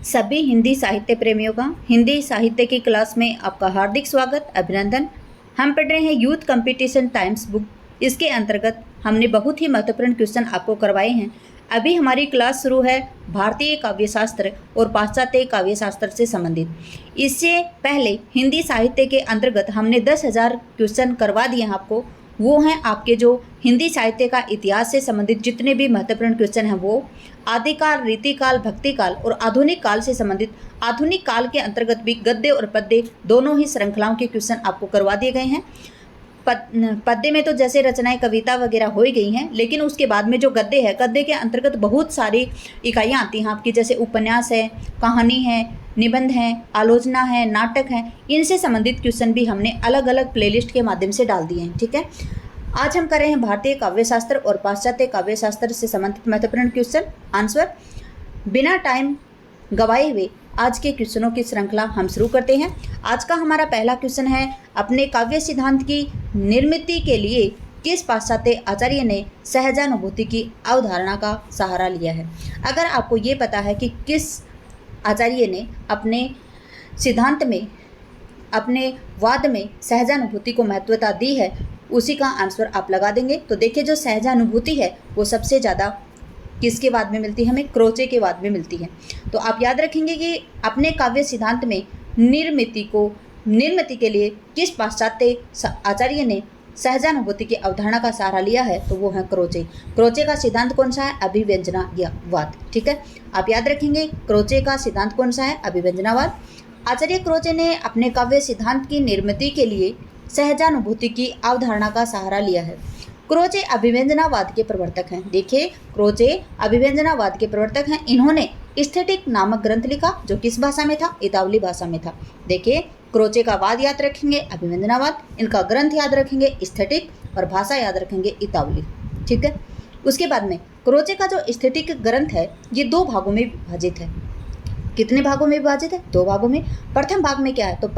सभी हिंदी साहित्य प्रेमियों का हिंदी साहित्य की क्लास में आपका हार्दिक स्वागत, अभिनंदन। हम पढ़ रहे हैं यूथ कंपटीशन टाइम्स बुक। इसके अंतर्गत हमने बहुत ही महत्वपूर्ण क्वेश्चन आपको करवाए हैं। अभी हमारी क्लास शुरू है भारतीय काव्यशास्त्र और पाश्चात्य काव्यशास्त्र से संबंधित। इससे पहले हिंदी साहित्य के अंतर्गत हमने 10,000 क्वेश्चन करवा दिए हैं आपको। वो हैं आपके जो हिंदी साहित्य का इतिहास से संबंधित जितने भी महत्वपूर्ण क्वेश्चन हैं, वो आदिकाल, रीतिकाल, भक्तिकाल और आधुनिक काल से संबंधित आधुनिक काल के अंतर्गत भी गद्य और पद्य दोनों ही श्रृंखलाओं के क्वेश्चन आपको करवा दिए गए हैं। पद्य में तो जैसे रचनाएं, कविता वगैरह हो ही गई हैं, लेकिन उसके बाद में जो गद्य है, गद्य के अंतर्गत बहुत सारी इकाइयाँ आती हैं आपकी, जैसे उपन्यास है, कहानी है, निबंध है, आलोचना है, नाटक है। इनसे संबंधित क्वेश्चन भी हमने अलग अलग प्लेलिस्ट के माध्यम से डाल दिए हैं। ठीक है, आज हम कर रहे हैं भारतीय काव्यशास्त्र और पाश्चात्य काव्यशास्त्र से संबंधित महत्वपूर्ण क्वेश्चन आंसर। बिना टाइम गवाए हुए आज के क्वेश्चनों की श्रृंखला हम शुरू करते हैं। आज का हमारा पहला क्वेश्चन है, अपने काव्य सिद्धांत की निर्मित के लिए किस पाश्चात्य आचार्य ने सहजानुभूति की अवधारणा का सहारा लिया है। अगर आपको ये पता है कि किस आचार्य ने अपने सिद्धांत में, अपने वाद में सहजानुभूति को महत्वता दी है, उसी का आंसर आप लगा देंगे। तो देखिए, जो सहजानुभूति है वो सबसे ज़्यादा किसके वाद में मिलती है हमें? क्रोचे के वाद में मिलती है। तो आप याद रखेंगे कि अपने काव्य सिद्धांत में निर्मिति के लिए किस पाश्चात्य आचार्य ने सहजानुभूति की अवधारणा का सहारा लिया है, तो वो है क्रोचे। क्रोचे का सिद्धांत कौन सा है? अभिव्यंजनावाद। ठीक है, आप याद रखेंगे क्रोचे का सिद्धांत कौन सा है? अभिव्यंजनावाद। आचार्य क्रोचे ने अपने काव्य सिद्धांत की निर्मिति के लिए सहजानुभूति की अवधारणा का सहारा लिया है। क्रोचे अभिव्यंजनावाद के प्रवर्तक हैं। देखिए, क्रोचे अभिव्यंजनावाद के प्रवर्तक हैं। इन्होंने एस्थेटिक नामक ग्रंथ लिखा, जो किस भाषा में था? इतावली भाषा में था। देखिए, क्रोचे का वाद याद रखेंगे अभिव्यंजनावाद, इनका ग्रंथ याद रखेंगे एस्थेटिक, और भाषा याद रखेंगे इतावली। ठीक है, उसके बाद में क्रोचे का जो एस्थेटिक ग्रंथ है ये 2 भागों में विभाजित है। कितने भागों में विभाजित है? 2 भागों में। प्रथम भाग में क्या है? तो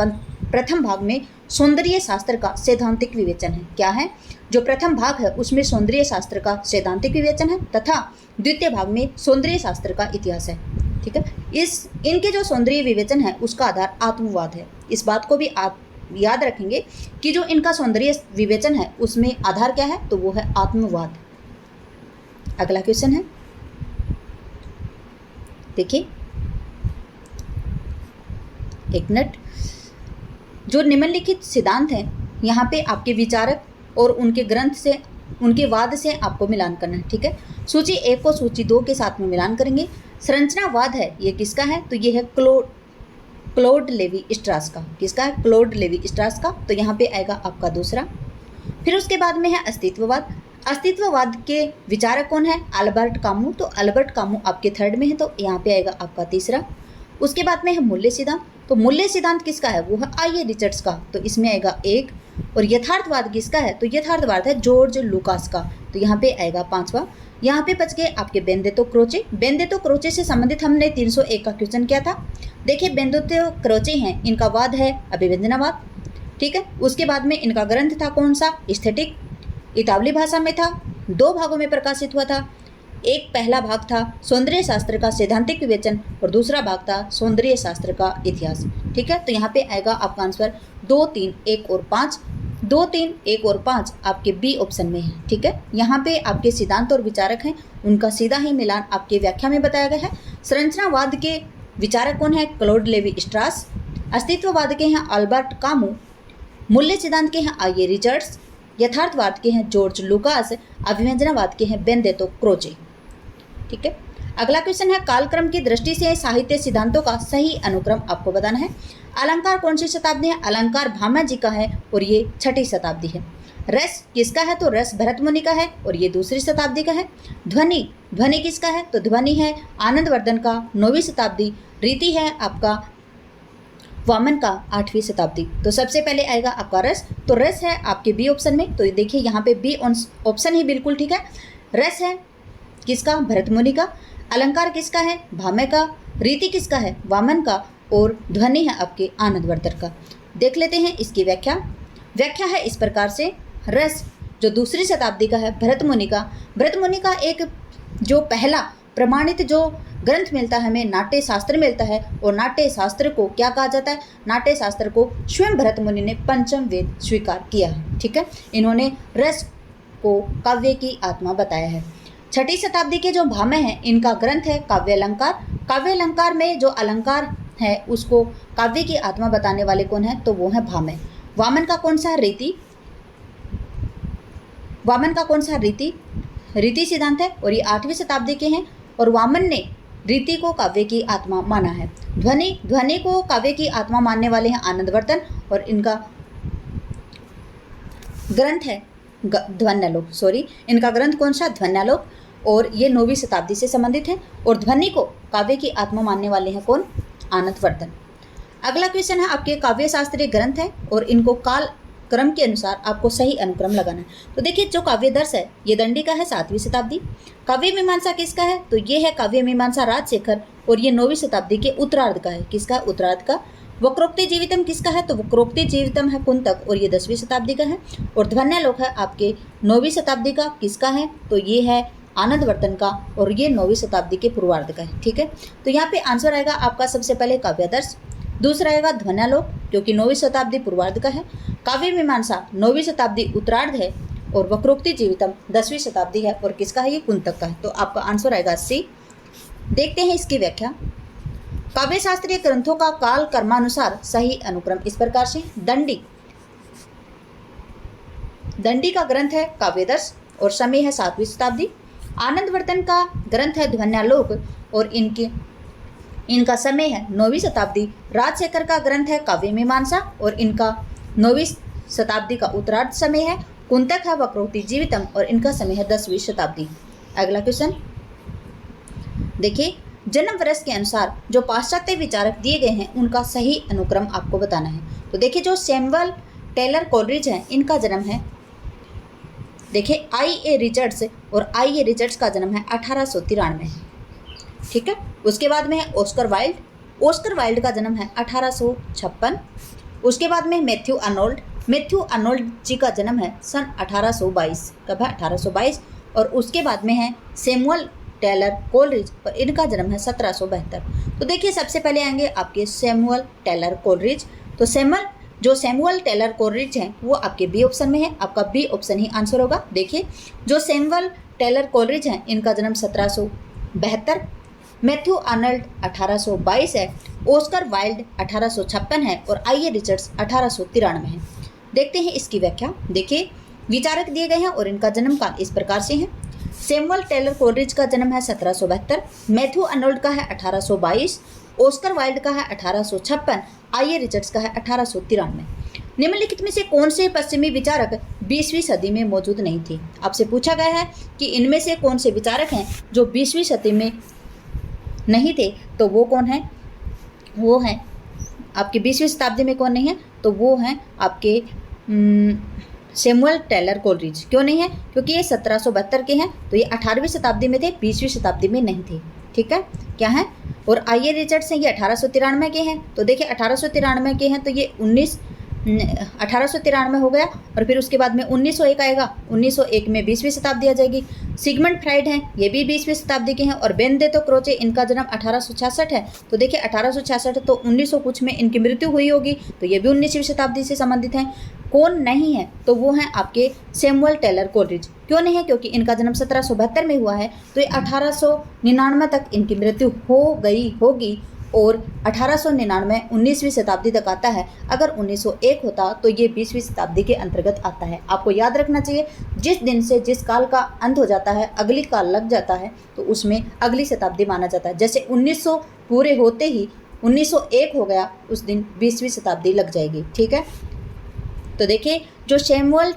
प्रथम भाग में सौंदर्य शास्त्र का सैद्धांतिक विवेचन है। क्या है? जो प्रथम भाग है उसमें सौंदर्य शास्त्र का सैद्धांतिक विवेचन है, तथा द्वितीय भाग में सौंदर्य शास्त्र का इतिहास है। ठीक है, इनके जो सौंदर्य विवेचन है उसका आधार आत्मवाद है। इस बात को भी आप याद रखेंगे कि जो इनका सौंदर्य विवेचन है उसमें आधार क्या है? तो वो है आत्मवाद। अगला क्वेश्चन है, देखिए एक मिनट। जो निम्नलिखित सिद्धांत हैं, यहाँ पे आपके विचारक और उनके ग्रंथ से, उनके वाद से आपको मिलान करना है। ठीक है, सूची 1 को सूची 2 के साथ में मिलान करेंगे। संरचनावाद है, ये किसका है? तो ये है क्लॉड लेवी स्ट्रास का। किसका है? क्लॉड लेवी स्ट्रास का। तो यहाँ पे आएगा आपका दूसरा। फिर उसके बाद में है अस्तित्ववाद। अस्तित्ववाद के विचारक कौन है? Albert Camus. तो अल्बर्ट कामू आपके 3rd में है, तो यहाँ पे आएगा आपका तीसरा। उसके बाद में है मूल्य सिद्धांत। तो मूल्य सिद्धांत किसका है? वो है आई ए रिचर्ड्स का। तो इसमें आएगा 1। और यथार्थवाद किसका है? तो यथार्थवाद है जॉर्ज लुकास का। तो यहाँ पे आएगा 5वां। यहाँ पे बच गए आपके बेनेडिक्टो क्रोचे। बेनेडिक्टो क्रोचे से संबंधित हमने 301 का क्वेश्चन किया था। देखिए, बेनेडिक्टो क्रोचे हैं, इनका वाद है अभिव्यंजनावाद। ठीक है, उसके बाद में इनका ग्रंथ था कौन सा? एस्थेटिक, इतावली भाषा में था, 2 भागों में प्रकाशित हुआ था। एक पहला भाग था सौंदर्य शास्त्र का सैद्धांतिक विवेचन, और दूसरा भाग था सौंदर्य शास्त्र का इतिहास। ठीक है, तो यहाँ पे आएगा आपका आंसर 2, 3, 1 और 5। 2, 3, 1 और 5 आपके बी ऑप्शन में है। ठीक है, यहाँ पे आपके सिद्धांत और विचारक हैं, उनका सीधा ही मिलान आपके व्याख्या में बताया गया है। संरचनावाद के विचारक कौन है? Claude levy स्ट्रास। अस्तित्ववाद के हैं अल्बर्ट कामू। मूल्य सिद्धांत के हैं आई ए रिचर्ड्स। यथार्थवाद के हैं जॉर्ज लुकास। अभिव्यंजनावाद के हैं बेनेडिक्टो क्रोचे। ठीक है, अगला क्वेश्चन है, कालक्रम की दृष्टि से साहित्य सिद्धांतों का सही अनुक्रम आपको बताना है। अलंकार कौन सी शताब्दी है? अलंकार भामा जी का है, और ये 6ठी शताब्दी है। रस किसका है? तो रस भरत मुनि का है, और ये 2री शताब्दी का है। ध्वनि किसका है? तो ध्वनि है आनंदवर्धन का, 9वीं शताब्दी। रीति है आपका वामन का, 8वीं शताब्दी। तो सबसे पहले आएगा आपका रस। तो रस है आपके बी ऑप्शन में। तो देखिए, यहाँ पे बी ऑप्शन ही बिल्कुल ठीक है। रस है किसका? भरत मुनि का। अलंकार किसका है? भामे का। रीति किसका है? वामन का। और ध्वनि है आपके आनंदवर्धन का। देख लेते हैं इसकी व्याख्या। व्याख्या है इस प्रकार से, रस जो 2री शताब्दी का है, भरत मुनि का एक जो पहला प्रमाणित जो ग्रंथ मिलता है, हमें नाट्य शास्त्र मिलता है। और नाट्य शास्त्र को क्या कहा जाता है? नाट्य शास्त्र को स्वयं भरत मुनि ने पंचम वेद स्वीकार किया है। ठीक है, इन्होंने रस को काव्य की आत्मा बताया है। 6ठी शताब्दी के जो भामह हैं, इनका ग्रंथ है काव्य अलंकार। काव्य अलंकार में जो अलंकार है उसको काव्य की आत्मा बताने वाले कौन है? तो वो है भामह। वामन का कौन सा रीति? वामन का कौन सा रीति सिद्धांत है और ये 8वीं शताब्दी के हैं। और वामन ने रीति को काव्य की आत्मा माना है। ध्वनि को काव्य की आत्मा मानने वाले हैं आनंदवर्धन, और इनका ग्रंथ है ध्वन्यालोक। इनका ग्रंथ कौन सा? ध्वन्यालोक, और ये 9वीं शताब्दी से संबंधित है। और ध्वनि को काव्य की आत्मा मानने वाले हैं कौन? आनंदवर्धन। अगला क्वेश्चन है, आपके काव्य शास्त्रीय ग्रंथ है और इनको काल क्रम के अनुसार आपको सही अनुक्रम लगाना है। तो देखिए, जो काव्य दर्श है ये दंडी का है 7वीं शताब्दी। काव्य मीमांसा किसका है? तो ये है काव्य मीमांसा राजशेखर, और ये 9वीं शताब्दी के उत्तरार्ध का है। किसका? उत्तरार्ध का। वक्रोक्ति जीवितम किसका है? तो वक्रोक्ति जीवितम है कुंतक, और ये 10वीं शताब्दी का है। और ध्वन्यालोक है आपके 9वीं शताब्दी का। किसका है? तो ये है आनंदवर्धन का, और ये 9वीं शताब्दी के पूर्वार्ध का है। ठीक है, तो यहाँ पे आंसर आएगा आपका सबसे पहले काव्यादर्श, दूसरा आएगा ध्वन्यालोक जो कि 9वीं शताब्दी पूर्वार्ध का है, काव्य मीमांसा 9वीं शताब्दी उत्तरार्ध है, और वक्रोक्ति जीवितम 10वीं शताब्दी है। और किसका है? ये कुंतक का है। तो आपका आंसर आएगा सी। देखते हैं इसकी व्याख्या। काव्य शास्त्रीय ग्रंथों का काल कर्मानुसार सही अनुक्रम इस प्रकार से। दंडी का ग्रंथ है काव्यदर्श और समय है 7वीं शताब्दी। आनंदवर्धन का ग्रंथ है ध्वन्यालोक और इनका समय है 9वीं शताब्दी। राजशेखर का ग्रंथ है काव्य मीमांसा और इनका 9वीं शताब्दी का उत्तरार्ध समय है। कुंतक है वक्रोक्ति जीवितम और इनका समय है 10वीं शताब्दी। अगला क्वेश्चन देखिए, जन्म वर्ष के अनुसार जो पाश्चात्य विचारक दिए गए हैं उनका सही अनुक्रम आपको बताना है। तो देखिए, जो सैमुअल टेलर कोलरिज हैं इनका जन्म है, देखिए I.A. रिचर्ड्स, और I.A. रिचर्ड्स का जन्म है 1893। ठीक है, उसके बाद में है ऑस्कर वाइल्ड का जन्म है 1856। उसके बाद में मैथ्यू अर्नोल्ड जी का जन्म है सन 1822। कब है? 1822। और उसके बाद में है सैमुअल टेलर कोलरिज और इनका जन्म है 1772। तो देखिए, सबसे पहले आएंगे आपके सैमुअल टेलर कोलरिज। तो सैमुअल टेलर कोलरिज हैं वो आपके बी ऑप्शन में है, आपका बी ऑप्शन ही आंसर होगा। देखिए, जो सैमुअल टेलर कोलरिज हैं इनका जन्म 1772, मैथ्यू अर्नल्ड 1822 है, ऑस्कर वाइल्ड 1856 है और I.A. रिचर्ड्स 1893 है। देखते हैं इसकी व्याख्या। देखिए, विचारक दिए गए हैं और इनका जन्म काल इस प्रकार से है। सैमुअल टेलर कोलरिज का जन्म है 1772, मैथ्यू अर्नोल्ड का है 1822, ऑस्कर वाइल्ड का है 1856, I.A. रिचर्ड्स का है 1893। निम्नलिखित में से कौन से पश्चिमी विचारक 20वीं सदी में मौजूद नहीं थे? आपसे पूछा गया है कि इनमें से कौन से विचारक हैं जो 20वीं सदी में नहीं थे। तो वो कौन है? वो हैं आपके 20वीं शताब्दी में कौन नहीं है? तो वो हैं आपके सैमुअल टेलर कोलरिज। क्यों नहीं है? क्योंकि ये 1772 के हैं, तो ये 18वीं शताब्दी में थे, 20वीं शताब्दी में नहीं थे। ठीक है, क्या है? और I.A. रिचर्ड्स हैं ये 1893 के हैं। तो देखिए, 1893 के हैं तो ये 1893 हो गया, और फिर उसके बाद में 1901 आएगा। 1901 में 20वीं शताब्दी आ जाएगी। सिगमंड फ्राइड हैं ये भी 20वीं शताब्दी के हैं, और बेनेडिक्टो क्रोचे इनका जन्म 1866 है। तो देखिए, 1866 तो 1900 कुछ में इनकी मृत्यु हुई होगी, तो ये भी 19वीं शताब्दी से संबंधित हैं। कौन नहीं है? तो वो हैं आपके सैमुअल टेलर कोलरिज। क्यों नहीं है? क्योंकि इनका जन्म 1772 में हुआ है, तो ये 1899 तक इनकी मृत्यु हो गई होगी, और 1899 19वीं शताब्दी तक आता है। अगर 1901 होता तो ये 20वीं शताब्दी के अंतर्गत आता है। आपको याद रखना चाहिए, जिस दिन से जिस काल का अंत हो जाता है, अगली काल लग जाता है, तो उसमें अगली शताब्दी माना जाता है। जैसे 1900 पूरे होते ही 1901 हो गया, उस दिन 20वीं शताब्दी लग जाएगी। ठीक है, तो देखिए, जो सैमुअल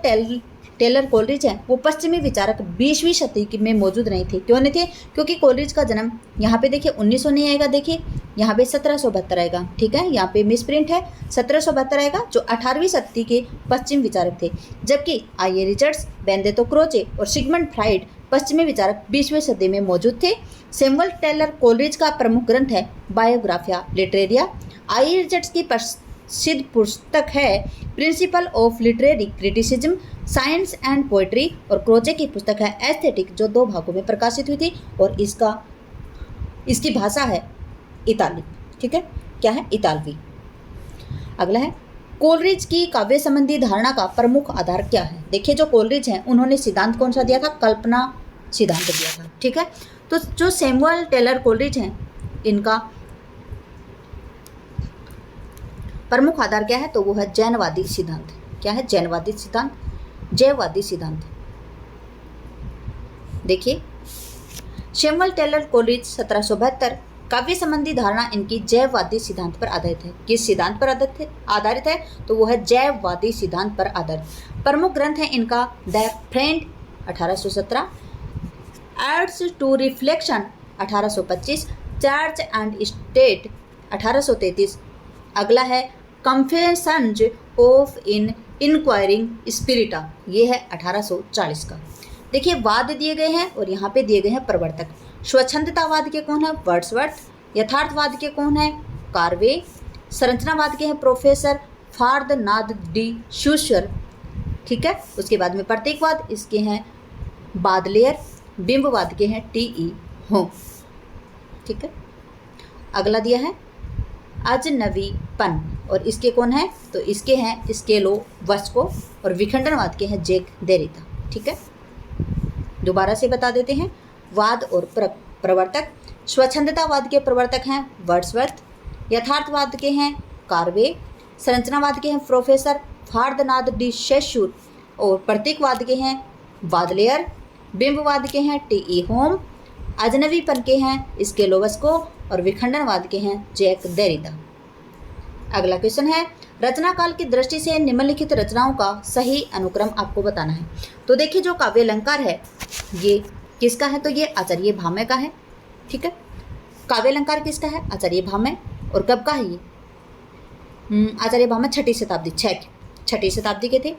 टेलर कोलरिज हैं वो पश्चिमी विचारक 20वीं शताब्दी में मौजूद नहीं थे। क्यों नहीं थे? क्योंकि कोलरिज का जन्म यहाँ पे देखिए 1900 नहीं आएगा, देखिए यहाँ पे 1772 आएगा। ठीक है, यहाँ पे मिसप्रिंट है, 1772 आएगा, जो 18वीं शताब्दी के पश्चिम विचारक थे। जबकि I.A. रिचर्ड्स, बेनेडिक्टो क्रोचे और सिगमंड फ्राइड पश्चिमी विचारक 20वीं सदी में मौजूद थे। सैमुअल टेलर कोलरिज का प्रमुख ग्रंथ है बायोग्राफिया लिटरेरिया। I.A. रिचर्ड्स की प्रसिद्ध पुस्तक है principle of literary criticism, science and poetry, और क्रोचे की पुस्तक है एस्थेटिक, जो 2 भागों में प्रकाशित हुई थी। और इसकी भाषा है इताली। ठीक है, क्या है? इतालवी। अगला है कोलरिज की काव्य संबंधी धारणा का प्रमुख आधार क्या है? देखिए जो कोलरिज हैं उन्होंने सिद्धांत कौन सा दिया था? कल्पना सिद्धांत दिया था। ठीक है, तो जो सैमुअल टेलर कोलरिज हैं इनका प्रमुख आधार क्या है? तो वो है जैनवादी सिद्धांत। क्या है? जैनवादी सिद्धांत, जैववादी सिद्धांत। देखिए सैमुअल टेलर कोलरिज 1772 काव्य संबंधी धारणा इनकी जैववादी सिद्धांत पर आधारित है। किस सिद्धांत पर आधारित है? तो वो है जैववादी सिद्धांत पर आधारित। प्रमुख ग्रंथ है इनका the friend 1817, aids to reflection 1825, church and state 1833। अगला है confessions of in inquiring spirit, ये है 1840 का। देखिए वाद दिए गए हैं और यहाँ पे दिए गए हैं प्रवर्तक। स्वच्छंदतावाद के कौन है? वर्ड्सवर्थ। यथार्थवाद के कौन है? कार्वे। संरचनावाद के हैं प्रोफेसर फार्दनाद डी शूशर। ठीक है, उसके बाद में प्रतीकवाद इसके हैं बादलेयर। बिंबवाद के हैं टी.ई. होम। ठीक है, अगला दिया है अजनबीपन और इसके कौन है? तो इसके हैं स्केलोवस्को और विखंडनवाद के हैं जैक देरिता। ठीक है, दोबारा से बता देते हैं वाद और प्रवर्तक। स्वच्छंदतावाद के प्रवर्तक हैं वर्ड्सवर्थ, यथार्थवाद के हैं कार्वे, संरचनावाद के हैं प्रोफेसर फार्दनाद डी शेशूर और प्रतीकवाद के हैं बादलेयर, बिंबवाद के हैं टी.ई. होम, अजनबीपन के हैं स्केलोवस्को और विखंडनवाद के हैं जैक देरिदा। अगला क्वेश्चन है रचना काल की दृष्टि से निम्नलिखित रचनाओं का सही अनुक्रम आपको बताना है। तो देखिए जो काव्य अलंकार है ये किसका है? तो ये आचार्य भामह का है। ठीक है, काव्य अलंकार किसका है? आचार्य भामह। और कब का है ये? आचार्य भामह छठी शताब्दी के थे।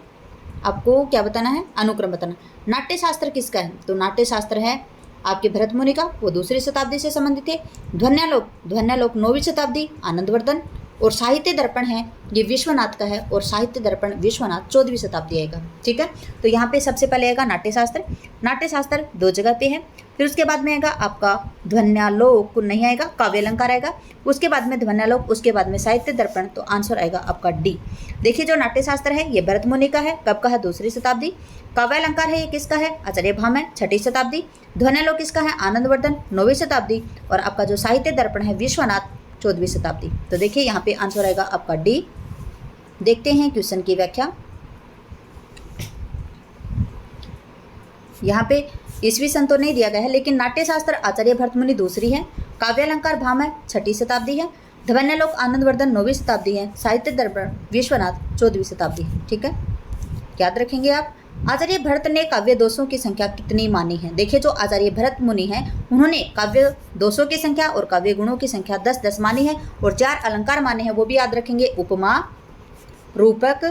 आपको क्या बताना है? अनुक्रम बताना। नाट्य शास्त्र किसका है? तो नाट्य शास्त्र है आपके भरत मुनि का, वो दूसरी शताब्दी से संबंधित थे। ध्वन्यालोक 9वीं शताब्दी आनंदवर्धन। और साहित्य दर्पण है ये विश्वनाथ का है और साहित्य दर्पण विश्वनाथ 14वीं शताब्दी आएगा। ठीक है, तो यहाँ पे सबसे पहले आएगा नाट्यशास्त्र। नाट्यशास्त्र 2 जगह पे है। फिर उसके बाद में आएगा आपका ध्वन्यालोक, नहीं आएगा, काव्य अलंकार आएगा। उसके बाद में ध्वन्यालोक, उसके बाद में साहित्य दर्पण। तो आंसर आएगा आपका डी। देखिए जो नाट्यशास्त्र है ये भरत मुनि का है। कब का है? दूसरी शताब्दी। काव्य अलंकार है ये किसका है? आचार्य भामह छठी शताब्दी। ध्वन्यालोक किसका है? आनंदवर्धन 9वीं शताब्दी। और आपका जो साहित्य दर्पण है विश्वनाथ 14वीं शताब्दी। तो देखिए यहाँ पे आंसर आएगा आपका डी। देखते हैं क्वेश्चन की व्याख्या। यहाँ पे ईस्वी सन तो नहीं दिया गया है, लेकिन नाट्यशास्त्र आचार्य भरत मुनि दूसरी है, काव्य अलंकार भामह छठी शताब्दी है, ध्वन्यालोक आनंदवर्धन 9वीं शताब्दी है, साहित्य दर्पण विश्वनाथ 14वीं शताब्दी है। ठीक है, याद रखेंगे आप। आचार्य भरत ने काव्य दोषों की संख्या कितनी मानी है? देखिए जो आचार्य भरत मुनि हैं उन्होंने काव्य दोषों की संख्या और काव्य गुणों की संख्या 10 मानी है और 4 अलंकार माने हैं, वो भी याद रखेंगे। उपमा, रूपक,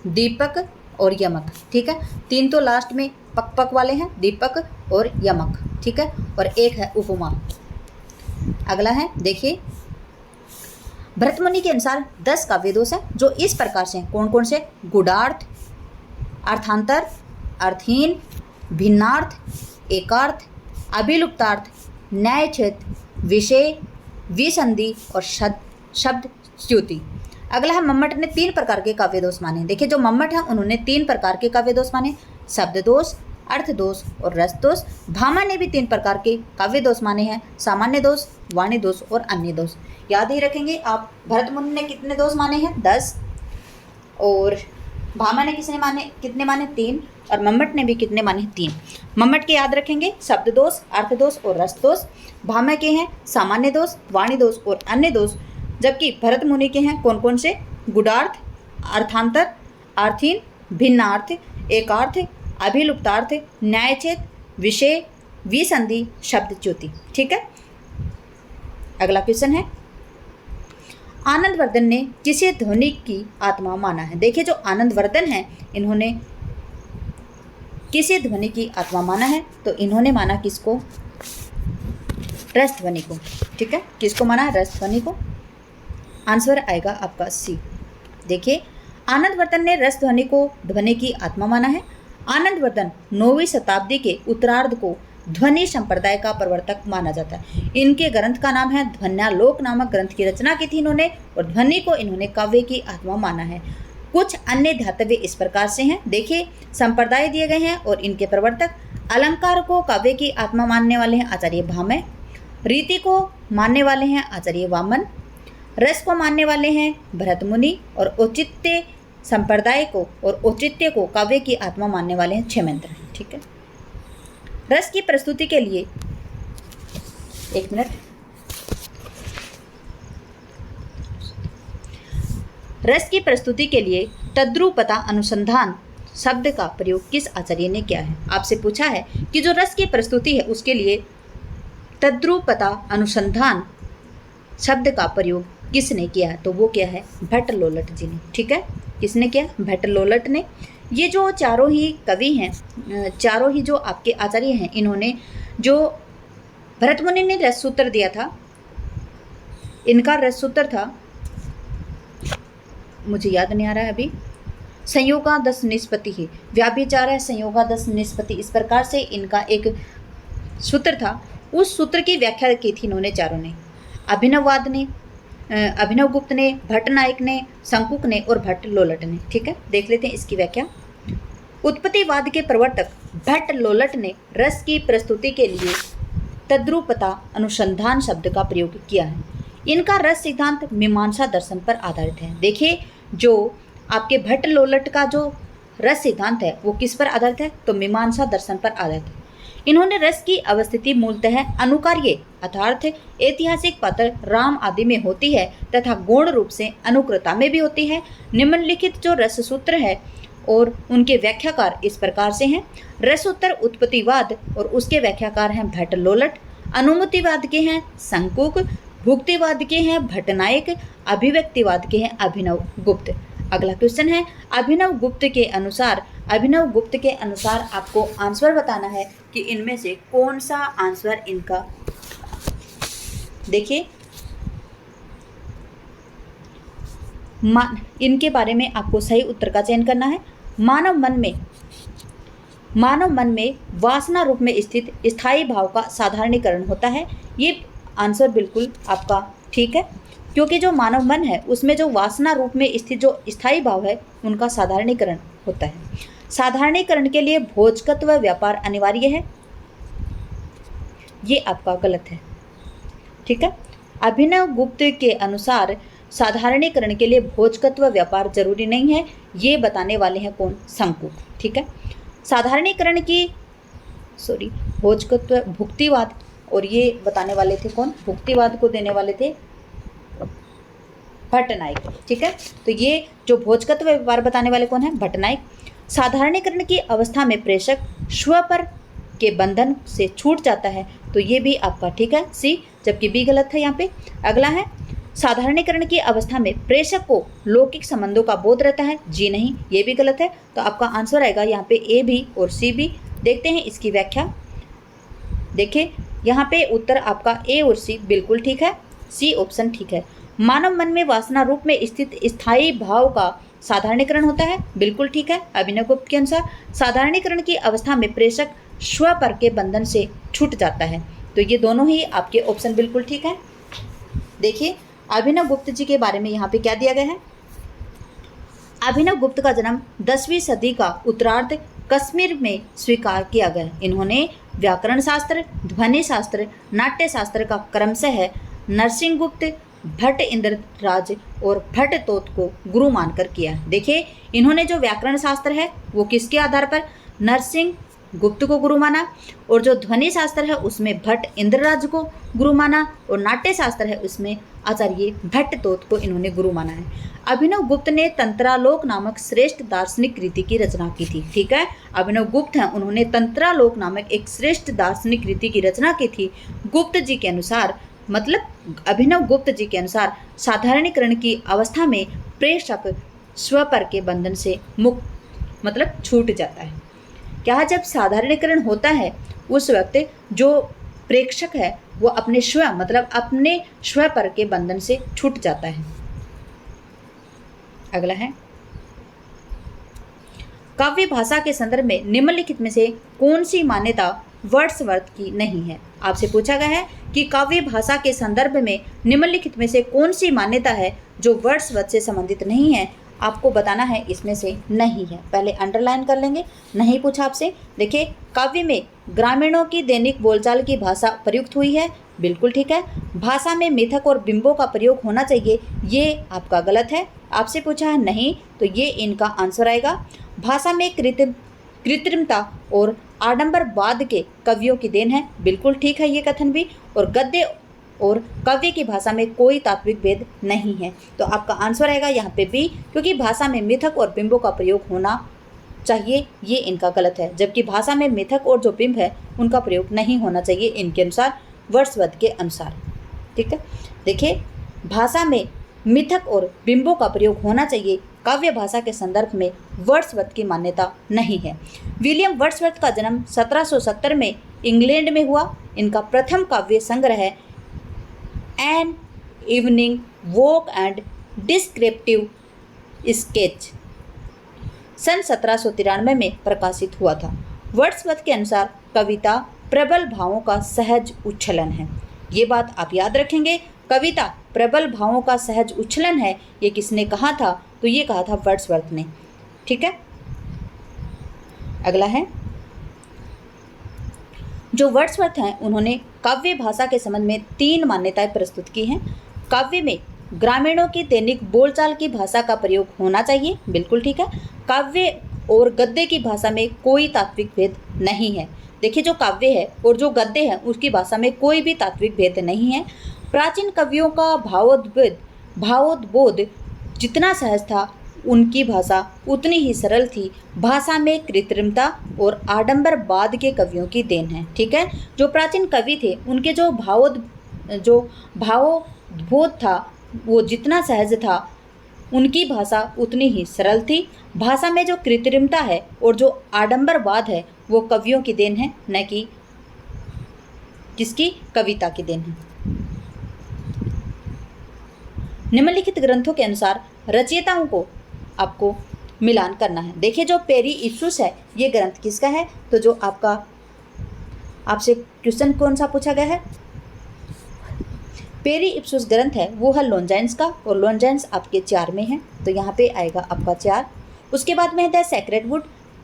दीपक और यमक। ठीक है, 3 तो लास्ट में पक वाले हैं, दीपक और यमक। ठीक है, और एक है उपमा। अगला है देखिए भरत मुनि के अनुसार 10 काव्य दोष हैं जो इस प्रकार से हैं। कौन कौन से? गुडार्थ, अर्थांतर, अर्थहीन, भिन्नार्थ, एकार्थ, अभिलुप्तार्थ, न्यायच्छेद, विषय, विसंधि और शब्द च्युति। अगला है मम्मट ने 3 प्रकार के काव्य दोष माने। देखिए जो मम्मट है उन्होंने 3 प्रकार के काव्य दोष माने, शब्द दोष, अर्थ दोष और रस दोष। भामा ने भी 3 प्रकार के काव्य दोष माने हैं, सामान्य दोष, वाणी दोष और अन्य दोष। याद ही रखेंगे आप। भरत मुनि ने कितने दोष माने हैं? 10। और भामा ने कितने माने? 3। और मम्मट ने भी कितने माने? 3। मम्मट के याद रखेंगे शब्द दोष, अर्थ दोष और रस दोष। भामा के हैं सामान्य दोष, वाणी दोष और अन्य दोष। जबकि भरत मुनि के हैं कौन कौन से? गुडार्थ, अर्थांतर, अर्थहीन, भिन्नार्थ, एकार्थ, अभिलुप्तार्थ, न्यायच्छेद, विषय, विसंधि, शब्द च्युति। ठीक है, अगला क्वेश्चन है आनंदवर्धन ने किसे ध्वनि की आत्मा माना है? देखिए जो आनंदवर्धन है इन्होंने किसे ध्वनि की आत्मा माना है? तो इन्होंने माना किसको? रस ध्वनि को। ठीक है, किसको माना है? रस ध्वनि को। आंसर आएगा आपका सी। देखिए आनंदवर्धन ने रस ध्वनि को ध्वनि की आत्मा माना है। आनंदवर्धन 9वीं शताब्दी के उत्तरार्ध को ध्वनि संप्रदाय का प्रवर्तक माना जाता है। इनके ग्रंथ का नाम है ध्वन्यालोक नामक ग्रंथ की रचना की थी इन्होंने, और ध्वनि को इन्होंने काव्य की आत्मा माना है। कुछ अन्य ध्यातव्य इस प्रकार से हैं, देखिए संप्रदाय दिए गए हैं और इनके प्रवर्तक। अलंकार को काव्य की आत्मा मानने वाले हैं आचार्य भामह, रीति को मानने वाले हैं आचार्य वामन, रस को मानने वाले हैं भरत मुनि, और औचित्य संप्रदाय को और औचित्य को काव्य की आत्मा मानने वाले हैं क्षेमेंद्र। ठीक है, रस की प्रस्तुति के लिए एक मिनट, रस की प्रस्तुति के लिए तद्रुपता अनुसंधान शब्द का प्रयोग किस आचार्य ने किया है। आपसे पूछा है कि जो रस की प्रस्तुति है उसके लिए तद्रुपता अनुसंधान शब्द का प्रयोग किसने किया है, तो वो क्या है, भट्ट लोलट जी ने। ठीक है, किसने किया, भट्ट लोलट ने। ये जो चारों ही कवि हैं, चारों ही जो आपके आचार्य हैं, इन्होंने जो भरत मुनि ने रस सूत्र दिया था, इनका रस सूत्र था, मुझे याद नहीं आ रहा है अभी, संयोगादश निष्पत्ति ही व्याभिचार है संयोगादश निष्पत्ति, इस प्रकार से इनका एक सूत्र था। उस सूत्र की व्याख्या की थी इन्होंने चारों ने, अभिनववाद ने, अभिनव गुप्त ने, भट्ट नायक ने, शंकुक ने और भट्ट लोलट ने। ठीक है, देख लेते हैं इसकी व्याख्या। उत्पत्तिवाद के प्रवर्तक भट्ट लोलट ने रस की प्रस्तुति के लिए तद्रुपता अनुसंधान शब्द का प्रयोग किया है। इनका रस सिद्धांत मीमांसा दर्शन पर आधारित है। देखिए, जो आपके भट्ट लोलट का जो रस सिद्धांत है वो किस पर आधारित है, तो मीमांसा दर्शन पर आधारित है। इन्होंने रस की अवस्थिति मूलतः अनुकार्य अर्थात ऐतिहासिक पात्र राम आदि में होती है तथा गौण रूप से अनुकृता में भी होती है। निम्नलिखित जो रस सूत्र है और उनके व्याख्याकार इस प्रकार से हैं। रसोत्तर उत्पत्तिवाद और उसके व्याख्याकार हैं भट्ट लोलट, अनुमतिवाद के हैं शंकुक, भुक्तिवाद के हैं भट्ट नायक, अभिव्यक्तिवाद के हैं अभिनव गुप्त। अगला क्वेश्चन है, अभिनव गुप्त के अनुसार आपको आंसर बताना है कि इनमें से कौन सा आंसर इनका, देखिए इनके बारे में आपको सही उत्तर का चयन करना है। मानव मन में वासना रूप में स्थित स्थायी भाव का साधारणीकरण होता है। ये आंसर बिल्कुल आपका ठीक है, क्योंकि जो मानव मन है उसमें जो वासना रूप में स्थित जो स्थायी भाव है उनका साधारणीकरण होता है। साधारणीकरण के लिए भोजकत्व व्यापार अनिवार्य है, ये आपका गलत है। ठीक है, अभिनव गुप्त के अनुसार साधारणीकरण के लिए भोजकत्व व्यापार जरूरी नहीं है, ये बताने वाले हैं कौन, शंकुक। ठीक है, साधारणीकरण की भोजकत्व भुक्तिवाद, और ये बताने वाले थे कौन, भुक्तिवाद को देने वाले थे भट्ट नायक। ठीक है, तो ये जो भोजकत्व व्यापार बताने वाले कौन है, भट्ट नायक। साधारणीकरण की अवस्था में प्रेषक स्वपर के बंधन से छूट जाता है, तो ये भी आपका ठीक है सी, जबकि बी गलत है यहाँ पे। अगला है, साधारणीकरण की अवस्था में प्रेषक को लौकिक संबंधों का बोध रहता है, जी नहीं, ये भी गलत है। तो आपका आंसर आएगा यहाँ पे ए भी और सी भी। देखते हैं इसकी व्याख्या। देखिए यहाँ पे उत्तर आपका ए और सी बिल्कुल ठीक है, सी ऑप्शन ठीक है। मानव मन में वासना रूप में स्थित स्थायी भाव का साधारणीकरण होता है, बिल्कुल ठीक है। अभिनव गुप्त के अनुसार साधारणीकरण की अवस्था में प्रेषक स्वपर के बंधन से छूट जाता है, तो ये दोनों ही आपके ऑप्शन बिल्कुल ठीक है। देखिए अभिनव गुप्त जी के बारे में यहाँ पे क्या दिया गया है। अभिनव गुप्त का जन्म 10वीं सदी का उत्तरार्ध कश्मीर में स्वीकार किया गया। इन्होंने व्याकरण शास्त्र, ध्वनि शास्त्र, नाट्य शास्त्र का क्रमशः नरसिंहगुप्त, भट्ट इंद्रराज और भट्ट तोत को गुरु मानकर किया। देखिए इन्होंने जो व्याकरण शास्त्र है वो किसके आधार पर, नरसिंह गुप्त को गुरु माना, और जो ध्वनि शास्त्र है उसमें भट्ट इंद्रराज को गुरु माना, और नाट्य शास्त्र है उसमें आचार्य भट्ट तोत को इन्होंने गुरु माना है। अभिनव गुप्त ने तंत्रालोक नामक श्रेष्ठ दार्शनिक कृति की रचना की थी। ठीक है, अभिनव गुप्त हैं, उन्होंने तंत्रालोक नामक एक श्रेष्ठ दार्शनिक कृति की रचना की थी। गुप्त जी के अनुसार, मतलब अभिनव गुप्त जी के अनुसार साधारणीकरण की अवस्था में प्रेषक स्वपर के बंधन से मुक्त मतलब छूट जाता है। क्या जब साधारणीकरण होता है उस वक्त जो प्रेक्षक है वो अपने स्व मतलब अपने स्वपर के बंधन से छूट जाता है। अगला है, काव्य भाषा के संदर्भ में निम्नलिखित में से कौन सी मान्यता वर्ड्सवर्थ की नहीं है। आपसे पूछा गया है कि काव्य भाषा के संदर्भ में निम्नलिखित में से कौन सी मान्यता है जो वर्ड्सवर्थ से संबंधित नहीं है। आपको बताना है इसमें से नहीं है। पहले अंडरलाइन कर लेंगे, नहीं पूछा आपसे। देखिए, काव्य में ग्रामीणों की दैनिक बोलचाल की भाषा प्रयुक्त हुई है, बिल्कुल ठीक है। भाषा में मिथक और बिंबों का प्रयोग होना चाहिए, ये आपका गलत है। आपसे पूछा है नहीं, तो ये इनका आंसर आएगा। भाषा में कृत्रिमता और आडंबरवाद के कवियों की देन है, बिल्कुल ठीक है ये कथन भी। और गद्य और काव्य की भाषा में कोई तात्विक भेद नहीं है, तो आपका आंसर आएगा यहाँ पे बी, क्योंकि भाषा में मिथक और बिंबों का प्रयोग होना चाहिए, ये इनका गलत है। जबकि भाषा में मिथक और जो बिंब है उनका प्रयोग नहीं होना चाहिए इनके अनुसार, वर्ड्सवर्थ के अनुसार। ठीक है, देखिए, भाषा में मिथक और बिंबों का प्रयोग होना चाहिए, काव्य भाषा के संदर्भ में वर्ड्सवर्थ की मान्यता नहीं है। विलियम वर्ड्सवर्थ का जन्म 1770 में इंग्लैंड में हुआ। इनका प्रथम काव्य संग्रह है an evening walk and descriptive sketch सन 1793 में प्रकाशित हुआ था। वर्ड्सवर्थ के अनुसार कविता प्रबल भावों का सहज उच्छलन है। ये बात आप याद रखेंगे, कविता प्रबल भावों का सहज उच्छलन है, ये किसने कहा था? तो ये कहा था वर्ड्सवर्थ ने। ठीक है, अगला है, जो वर्ड्सवर्थ हैं उन्होंने काव्य भाषा के संबंध में 3 मान्यताएं प्रस्तुत की हैं। काव्य में ग्रामीणों की दैनिक बोलचाल की भाषा का प्रयोग होना चाहिए, बिल्कुल ठीक है। काव्य और गद्य की भाषा में कोई तात्विक भेद नहीं है। देखिए, जो काव्य है और जो गद्य है उसकी भाषा में कोई भी तात्विक भेद नहीं है। प्राचीन कवियों का भावोद्बोध जितना सहज था, उनकी भाषा उतनी ही सरल थी। भाषा में कृत्रिमता और आडंबरवाद के कवियों की देन है। ठीक है, जो प्राचीन कवि थे उनके जो भावोद्बोध था वो जितना सहज था, उनकी भाषा उतनी ही सरल थी। भाषा में जो कृत्रिमता है और जो आडंबरवाद है वो कवियों की देन है, न कि किसकी? कविता की देन है। निम्नलिखित ग्रंथों के अनुसार रचयिताओं को आपको मिलान करना है। देखिए, जो पेरी इप्सुस है ये ग्रंथ किसका है? तो जो आपसे क्वेश्चन कौन सा पूछा गया है, पेरी इप्सुस ग्रंथ है वो है लॉन्जाइन्स का, और लॉन्जाइन्स आपके 4 में है, तो यहाँ पे आएगा आपका 4। उसके बाद में है the sacred would.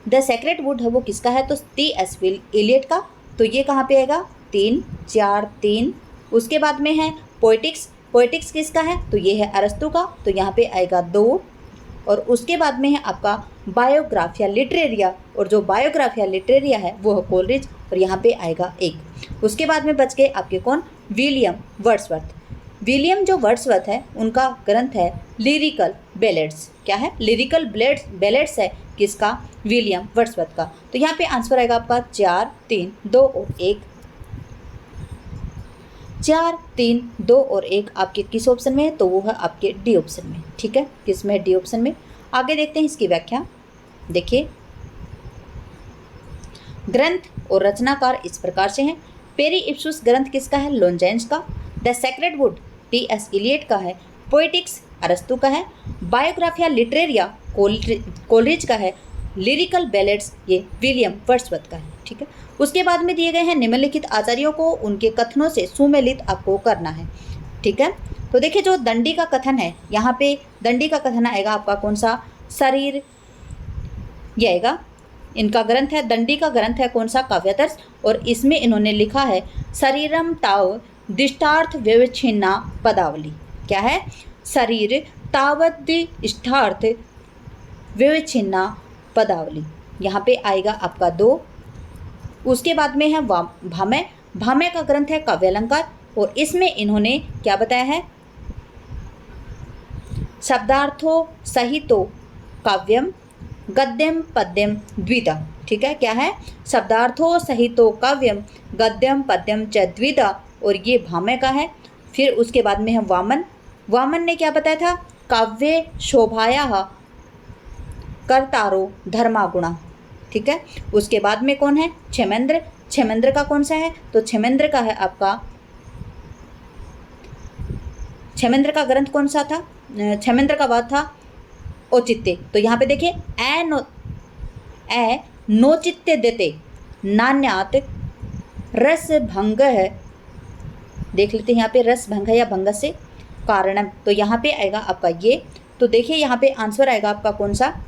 The sacred would है वो किसका है? तो टी.एस. इलियट का, तो ये कहाँ पे आएगा? 3, 4, 3। उसके बाद में है पोएटिक्स। पोएटिक्स किसका है? तो ये है अरस्तु का, तो यहाँ पे आएगा 2। और उसके बाद में है आपका बायोग्राफिया लिटरेरिया, और जो बायोग्राफिया लिटरेरिया है वो है कोलरिज, और यहाँ पे आएगा 1। उसके बाद में बच गए आपके कौन? William Wordsworth. विलियम जो वर्ड्सवर्थ है उनका ग्रंथ है लिरिकल बैलेड्स। क्या है? लिरिकल बैलेड्स है किसका? विलियम वर्ड्सवर्थ का। तो यहाँ पे आंसर आएगा आपका 4, 3, 2 और 1। 4, 3, 2 और 1 आपके किस ऑप्शन में है? तो वो है आपके डी ऑप्शन में। ठीक है, किस में? डी ऑप्शन में। आगे देखते हैं इसकी व्याख्या। देखिए, ग्रंथ और रचनाकार इस प्रकार से हैं। पेरी इप्सुस ग्रंथ किसका है? लॉन्जाइन्स का। The sacred wood T S. Eliot का है। पोएटिक्स अरस्तु का है। बायोग्राफिया लिटरेरिया कोलरिज का है। लिरिकल बैलेड्स ये विलियम वर्ड्सवर्थ का है। ठीक है, उसके बाद में दिए गए हैं निम्नलिखित आचार्यों को उनके कथनों से सुमेलित आपको करना है। ठीक है, तो देखिए, जो दंडी का कथन है, यहाँ पे दंडी का कथन आएगा आपका कौन सा? शरीर, ये आएगा। इनका ग्रंथ है, दंडी का ग्रंथ है कौन सा? काव्यादर्श, और इसमें इन्होंने लिखा है शरीरम ताव दिष्टार्थ व्यवच्छिन्ना पदावली। क्या है? शरीर तावदिष्टार्थ व्यवच्छिन्ना पदावली, यहाँ पे आएगा आपका 2। उसके बाद में है भामय। भामय का ग्रंथ है काव्यालंकार, और इसमें इन्होंने क्या बताया है? शब्दार्थो सहितो काव्यम गद्यम पद्यम द्विधा। ठीक है, क्या है? शब्दार्थो सहितो काव्यम गद्यम पद्यम च द्विधा, और ये भामय का है। फिर उसके बाद में है वामन। वामन ने क्या बताया था? काव्य शोभाया कर्तारो धर्मागुणा। ठीक है, उसके बाद में कौन है? क्षेमेंद्र। क्षेमेंद्र का कौन सा है? तो क्षेमेंद्र का है आपका, क्षेमेंद्र का ग्रंथ कौन सा था? क्षेमेंद्र का बात था औचित्य। तो यहाँ पे देखिए, ए नोचित्य देते नान्यात रस भंग है, देख लेते हैं यहाँ पे रस भंग है या भंग से कारणम, तो यहाँ पे आएगा आपका ये। तो देखिए यहाँ पे आंसर आएगा आपका कौन सा,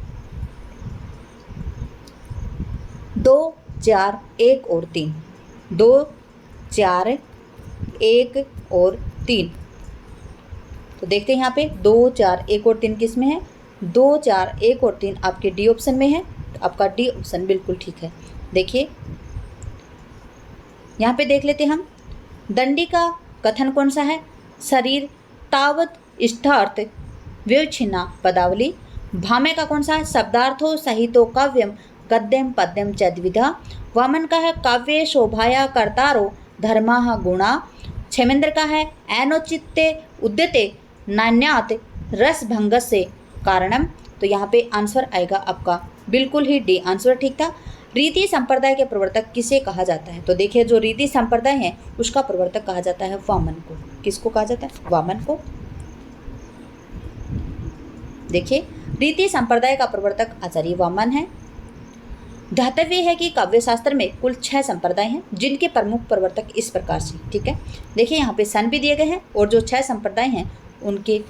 2, 4, 1 और 3, 2, 4, 1 और 3। तो देखते हैं यहाँ पे 2, 4, 1 और 3 किस में है, 2, 4, 1 और 3 आपके डी ऑप्शन में है, तो आपका डी ऑप्शन बिल्कुल ठीक है। देखिए यहाँ पे देख लेते हैं हम, दंडी का कथन कौन सा है, शरीर तावत इष्टार्थ व्युच्छिन्ना पदावली। भामे का कौन सा है, शब्दार्थो सहितो काव्यम गद्यम पद्यम च द्विधा। वामन का है काव्ये शोभाया कर्तारो धर्मा गुणा। क्षेमेंद्र का है ऐनोचित्ते उद्यते नान्यात रस भंग से कारणम। तो यहाँ पे आंसर आएगा आपका बिल्कुल ही डी आंसर ठीक था। रीति संप्रदाय के प्रवर्तक किसे कहा जाता है, तो देखिए जो रीति संप्रदाय है उसका प्रवर्तक कहा जाता है वामन को। किसको कहा जाता है, वामन को। देखिए रीति संप्रदाय का प्रवर्तक आचार्य वामन है। ध्यातव्य है कि काव्य शास्त्र में कुल 6 संप्रदाय हैं जिनके प्रमुख प्रवर्तक इस प्रकार से, ठीक है। देखिए यहाँ पे सन भी दिए गए हैं और जो 6 संप्रदाय हैं उनके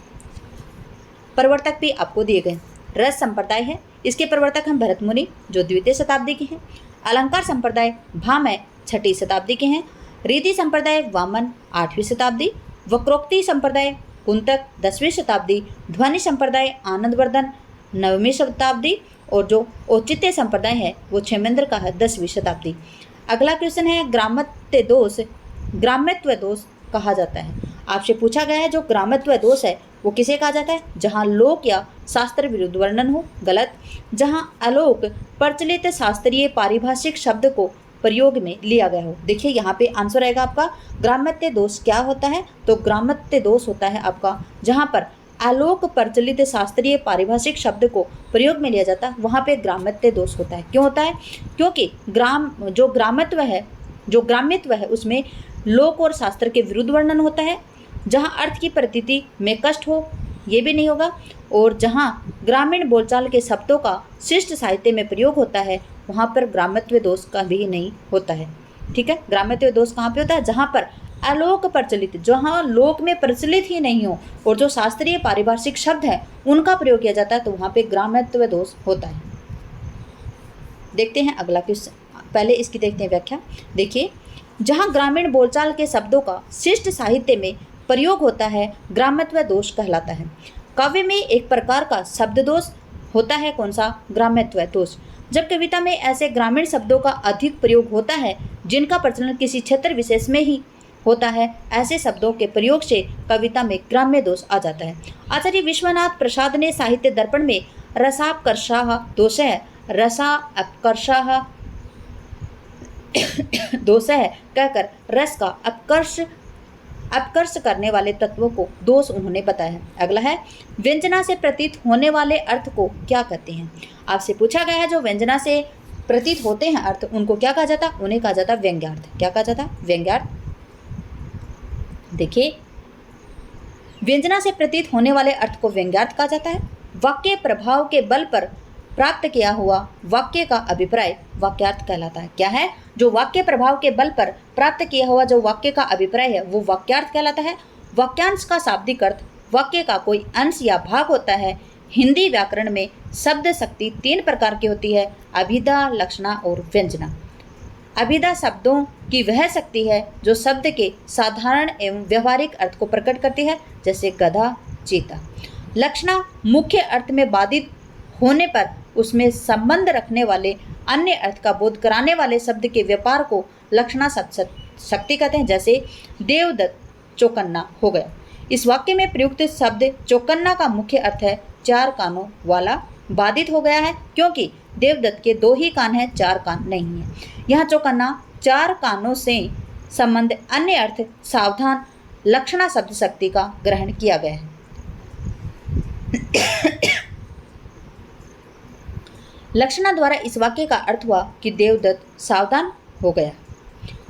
प्रवर्तक भी आपको दिए गए। रस संप्रदाय है, इसके प्रवर्तक हैं भरत मुनि जो 2वीं शताब्दी के हैं। अलंकार संप्रदाय भामह 6ठी शताब्दी के हैं। रीति संप्रदाय वामन 8वीं शताब्दी। वक्रोक्ति संप्रदाय कुंतक 10वीं शताब्दी। ध्वनि संप्रदाय आनंदवर्धन 9वीं शताब्दी। और जो औचित्य संप्रदाय है वो क्षेमेंद्र का है 10वीं शताब्दी। अगला क्वेश्चन है ग्राम्यत्व दोष कहा जाता है। आपसे पूछा गया है जो ग्राम्यत्व दोष है वो किसे कहा जाता है, जहाँ लोक या शास्त्र विरुद्ध वर्णन हो, गलत। जहाँ अलोक प्रचलित शास्त्रीय पारिभाषिक शब्द को प्रयोग में लिया गया हो। देखिए यहाँ पे आंसर आएगा आपका ग्राम्यत्व दोष क्या होता है, तो ग्राम्यत्व दोष होता है आपका जहाँ पर आलोक प्रचलित शास्त्रीय पारिभाषिक शब्द को प्रयोग में लिया जाता है, वहाँ पे ग्राम्यत्व दोष होता है। क्यों होता है, क्योंकि जो ग्राम्यत्व है उसमें लोक और शास्त्र के विरुद्ध वर्णन होता है। जहाँ अर्थ की प्रतीति में कष्ट हो ये भी नहीं होगा, और जहाँ ग्रामीण बोलचाल के शब्दों का शिष्ट साहित्य में प्रयोग होता है वहाँ पर ग्राम्यत्व दोष का भी नहीं होता है, ठीक है। ग्राम्यत्व दोष कहाँ पे होता है, जहाँ पर अलोक प्रचलित, जहाँ लोक में प्रचलित ही नहीं हो और जो शास्त्रीय पारिभाषिक शब्द है उनका प्रयोग किया जाता है, तो वहाँ पे ग्राम्यत्व दोष होता है। देखते हैं अगला क्वेश्चन, पहले इसकी देखते हैं व्याख्या। देखिए जहाँ ग्रामीण बोलचाल के शब्दों का शिष्ट साहित्य में प्रयोग होता है ग्राम्यत्व दोष कहलाता है। काव्य में एक प्रकार का शब्द दोष होता है, कौन सा, ग्राम्यत्व दोष। जब कविता में ऐसे ग्रामीण शब्दों का अधिक प्रयोग होता है जिनका प्रचलन किसी क्षेत्र विशेष में ही होता है, ऐसे शब्दों के प्रयोग से कविता में ग्राम्य दोष आ जाता है। आचार्य विश्वनाथ प्रसाद ने साहित्य दर्पण में रसापकर्षाः दोषः रसापकर्षाः दोषः कहकर रस का अपकर्ष करने वाले तत्वों को दोष उन्होंने बताया है। अगला है व्यंजना से प्रतीत होने वाले अर्थ को क्या कहते हैं। आपसे पूछा गया है जो व्यंजना से प्रतीत होते हैं अर्थ उनको क्या कहा जाता, उन्हें कहा जाता व्यंग्यार्थ। क्या कहा जाता, व्यंग्यार्थ। देखिए व्यंजना से प्रतीत होने वाले अर्थ को व्यंग्यार्थ कहा जाता है। वाक्य प्रभाव के बल पर प्राप्त किया हुआ वाक्य का अभिप्राय वाक्यार्थ कहलाता है। क्या है, जो वाक्य प्रभाव के बल पर प्राप्त किया हुआ जो वाक्य का अभिप्राय है वो वाक्यार्थ कहलाता है। वाक्यांश का शाब्दिक अर्थ वाक्य का कोई अंश या भाग होता है। हिंदी व्याकरण में शब्द शक्ति 3 प्रकार की होती है, अभिधा, लक्षणा और व्यंजना। अभिधा शब्दों की वह शक्ति है जो शब्द के साधारण एवं व्यवहारिक अर्थ को प्रकट करती है, जैसे गधा, चीता। लक्षणा मुख्य अर्थ में बाधित होने पर उसमें संबंध रखने वाले अन्य अर्थ का बोध कराने वाले शब्द के व्यापार को लक्षणा शक्ति कहते हैं, जैसे देवदत्त चौकन्ना हो गया। इस वाक्य में प्रयुक्त शब्द चौकन्ना का मुख्य अर्थ है 4 कानों वाला। बाधित हो गया है क्योंकि देवदत्त के 2 ही कान हैं, 4 कान नहीं है। यहाँ चौकन्ना 4 कानों से संबंध अन्य अर्थ सावधान लक्षणा शब्द शक्ति का ग्रहण किया गया है। लक्षणा द्वारा इस वाक्य का अर्थ हुआ कि देवदत्त सावधान हो गया।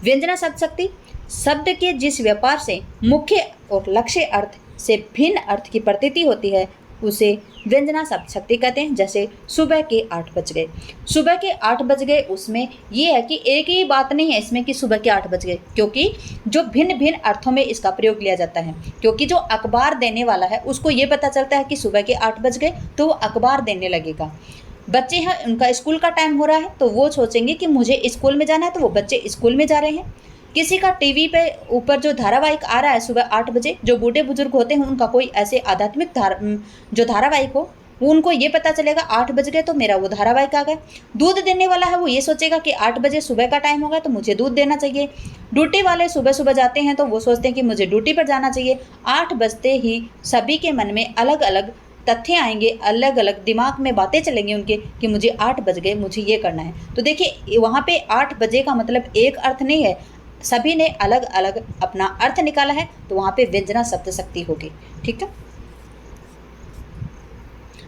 व्यंजना शब्द शक्ति शब्द के जिस व्यापार से मुख्य और लक्ष्य अर्थ से भिन्न अर्थ की प्रतीति होती है उसे व्यंजना शक्ति कहते हैं। जैसे सुबह के 8 बज गए, सुबह के 8 बज गए, उसमें ये है कि एक ही बात नहीं है इसमें कि सुबह के 8 बज गए, क्योंकि जो भिन्न भिन्न अर्थों में इसका प्रयोग लिया जाता है। क्योंकि जो अखबार देने वाला है उसको ये पता चलता है कि सुबह के 8 बज गए तो वो अखबार देने लगेगा। बच्चे हैं, उनका स्कूल का टाइम हो रहा है तो वो सोचेंगे कि मुझे स्कूल में जाना है, तो वो बच्चे स्कूल में जा रहे हैं। किसी का टीवी पे ऊपर जो धारावाहिक आ रहा है सुबह 8 बजे, जो बूढ़े बुजुर्ग होते हैं उनका कोई ऐसे आध्यात्मिक जो धारावाहिक हो, वो उनको ये पता चलेगा 8 बज गए तो मेरा वो धारावाहिक आ गया। दूध देने वाला है वो ये सोचेगा कि 8 बजे सुबह का टाइम होगा तो मुझे दूध देना चाहिए। ड्यूटी वाले सुबह सुबह जाते हैं तो वो सोचते हैं कि मुझे ड्यूटी पर जाना चाहिए। 8 बजते ही सभी के मन में अलग अलग तथ्य आएंगे, अलग अलग दिमाग में बातें चलेंगी उनके कि मुझे 8 बज गए, मुझे ये करना है। तो देखिए वहाँ पे 8 बजे का मतलब एक अर्थ नहीं है, सभी ने अलग अलग अपना अर्थ निकाला है, तो वहाँ पे व्यंजना शब्द शक्ति होगी। ठीक है,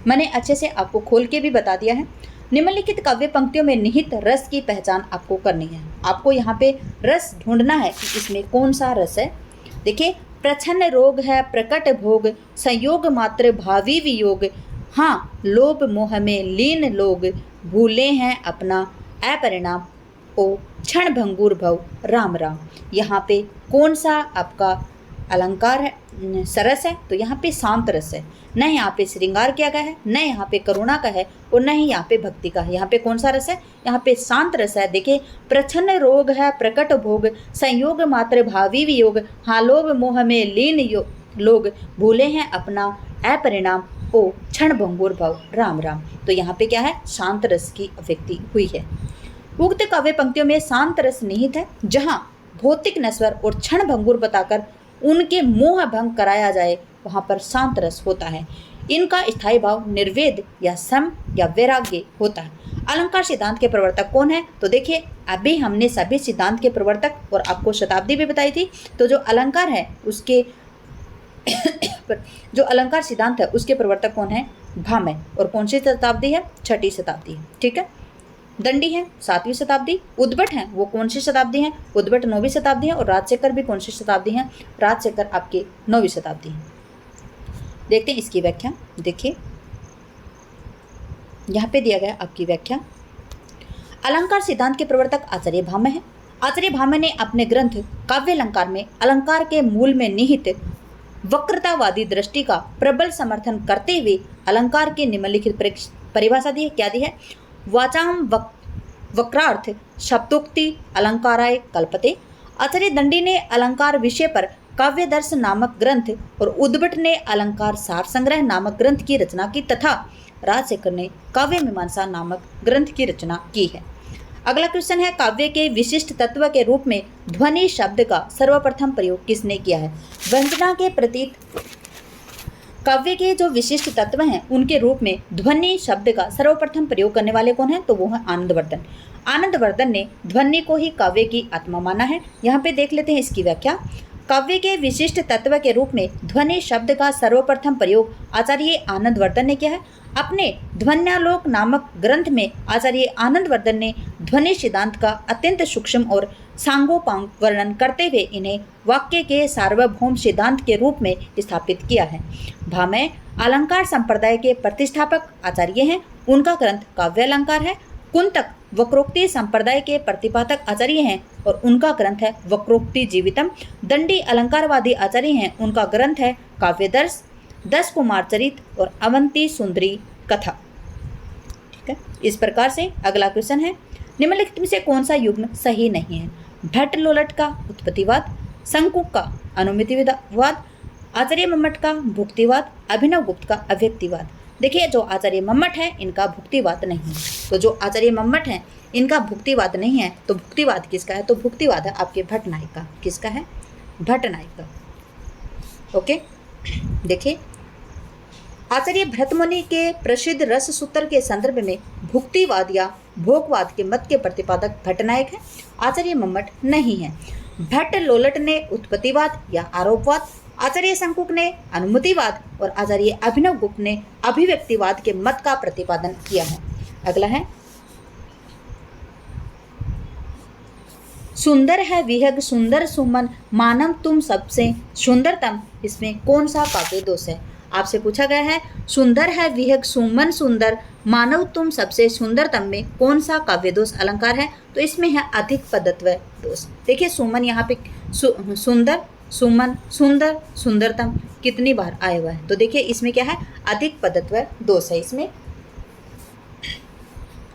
मैंने अच्छे से आपको खोल के भी बता दिया है। निम्नलिखित काव्य पंक्तियों में निहित रस की पहचान आपको करनी है। आपको यहाँ पे रस ढूंढना है कि इसमें कौन सा रस है। देखिए, प्रच्छन्न रोग है प्रकट भोग, संयोग मात्र भावी वियोग, हाँ लोभ मोह में लीन लोग, भूले हैं अपना अपरिणाम, ओ क्षण भंगुर भव राम राम। यहाँ पे कौन सा आपका अलंकार है, सरस है, तो यहाँ पे शांत रस है। न यहाँ पे श्रृंगार किया गया है, न यहाँ पे करुणा का है, और न ही यहाँ पे भक्ति का है। यहाँ पे कौन सा रस है, यहाँ पे शांत रस है। देखिए, प्रच्छन्न रोग है प्रकट भोग, संयोग मात्र भावी वियोग, हाँ लोभ मोह में लीन लोग, भूले हैं अपना अपरिणाम, ओ क्षण भंगुर भव राम राम। तो यहाँ पे क्या है, शांत रस की अभिव्यक्ति हुई है। उक्त काव्य पंक्तियों में शांत रस निहित है, जहाँ भौतिक नश्वर और क्षण भंगुर बताकर उनके मोह भंग कराया जाए, वहाँ पर शांत रस होता है। इनका स्थायी भाव निर्वेद या सम या वैराग्य होता है। अलंकार सिद्धांत के प्रवर्तक कौन है, तो देखिए अभी हमने सभी सिद्धांत के प्रवर्तक और आपको शताब्दी भी बताई थी। तो जो अलंकार है उसके जो अलंकार सिद्धांत है उसके प्रवर्तक कौन है, भामह। और कौन सी शताब्दी है, 6ठी शताब्दी है। ठीक है, दंडी है 7वीं शताब्दी, उद्भट है वो कौन सी शताब्दी है, उद्भट 9वीं शताब्दी है, और राजशेखर भी कौन सी शताब्दी है, राजशेखर आपके 9वीं शताब्दी है। देखते हैं इसकी व्याख्या। देखिए यहाँ पे दिया गया आपकी व्याख्या। अलंकार सिद्धांत के प्रवर्तक आचार्य भामह है। आचार्य भामह ने अपने ग्रंथ काव्य अलंकार में अलंकार के मूल में निहित वक्रतावादी दृष्टि का प्रबल समर्थन करते हुए अलंकार के निम्नलिखित परिभाषा दी है। क्या दी है, वाचाम वक्रार्थ शब्दोक्ति अलंकाराय कल्पते। आचार्य दंडी ने अलंकार विषय पर काव्यदर्श नामक ग्रंथ और उद्भट ने अलंकार सार संग्रह नामक ग्रंथ की रचना की, तथा राजशेखर ने काव्य मीमांसा नामक ग्रंथ की रचना की है। अगला क्वेश्चन है, काव्य के विशिष्ट तत्व के रूप में ध्वनि शब्द का सर्वप्रथम प्रयोग किसने किया है। व्यंजना के प्रतीक काव्य के जो विशिष्ट तत्व हैं उनके रूप में ध्वनि शब्द का सर्वप्रथम प्रयोग करने वाले कौन है, तो वो है आनंदवर्धन। आनंदवर्धन ने ध्वनि को ही काव्य की आत्मा माना है। यहाँ पे देख लेते हैं इसकी व्याख्या। काव्य के विशिष्ट तत्व के रूप में ध्वनि शब्द का सर्वप्रथम प्रयोग आचार्य आनंदवर्धन ने किया है। अपने ध्वन्यालोक नामक ग्रंथ में आचार्य आनंदवर्धन ने ध्वनि सिद्धांत का अत्यंत सूक्ष्म और सांगोपांग वर्णन करते हुए इन्हें वाक्य के सार्वभौम सिद्धांत के रूप में स्थापित किया है। भामह अलंकार संप्रदाय के प्रतिष्ठापक आचार्य हैं। उनका ग्रंथ काव्य अलंकार है। कुंतक वक्रोक्ति संप्रदाय के प्रतिपादक आचार्य हैं और उनका ग्रंथ है वक्रोक्ति जीवितम। दंडी अलंकारवादी आचार्य हैं। उनका ग्रंथ है काव्यदर्श, 10 कुमार चरित और अवंती सुंदरी कथा। ठीक है, इस प्रकार से अगला क्वेश्चन है, निम्नलिखित में से कौन सा युग्म सही नहीं है। भट्ट लोलट का उत्पत्तिवाद, शंकुक का अनुमितिवाद, आचार्य मम्मट का भुक्तिवाद, अभिनव गुप्त का अव्यक्तिवाद। देखिए, जो आचार्य मम्मट है इनका भुक्तिवाद नहीं है। तो जो आचार्य मम्मट है इनका भुक्तिवाद नहीं है, तो भुक्तिवाद किसका है, तो भुक्तिवाद है आपके भट्ट नायक का। किसका है, भट्ट नायक का। ओके, देखिए आचार्य भरतमुनि के प्रसिद्ध रस सूत्र के संदर्भ में भुक्तिवाद या भोगवाद के मत के प्रतिपादक भट्टनायक है, आचार्य मम्मट नहीं है। भट्ट लोलट ने उत्पत्तिवाद या आरोपवाद, आचार्य शंकुक ने अनुमतिवाद और आचार्य अभिनव गुप्त ने अभिव्यक्तिवाद के मत का प्रतिपादन किया है। अगला है, सुंदर है विहग सुंदर सुमन, मानव तुम सबसे सुंदरतम। इसमें कौन सा काव्य दोष है। आपसे पूछा गया है सुंदर है विहग सुमन सुंदर मानव तुम सबसे सुंदरतम में कौन सा काव्य दोष अलंकार है? तो इसमें है अधिक पदत्व दोष। देखिए सुमन यहाँ पे सुंदर, सुमन, सुंदर, सुंदरतम कितनी बार आया हुआ है? तो देखिए इसमें क्या है, अधिक पदत्व दोष है इसमें।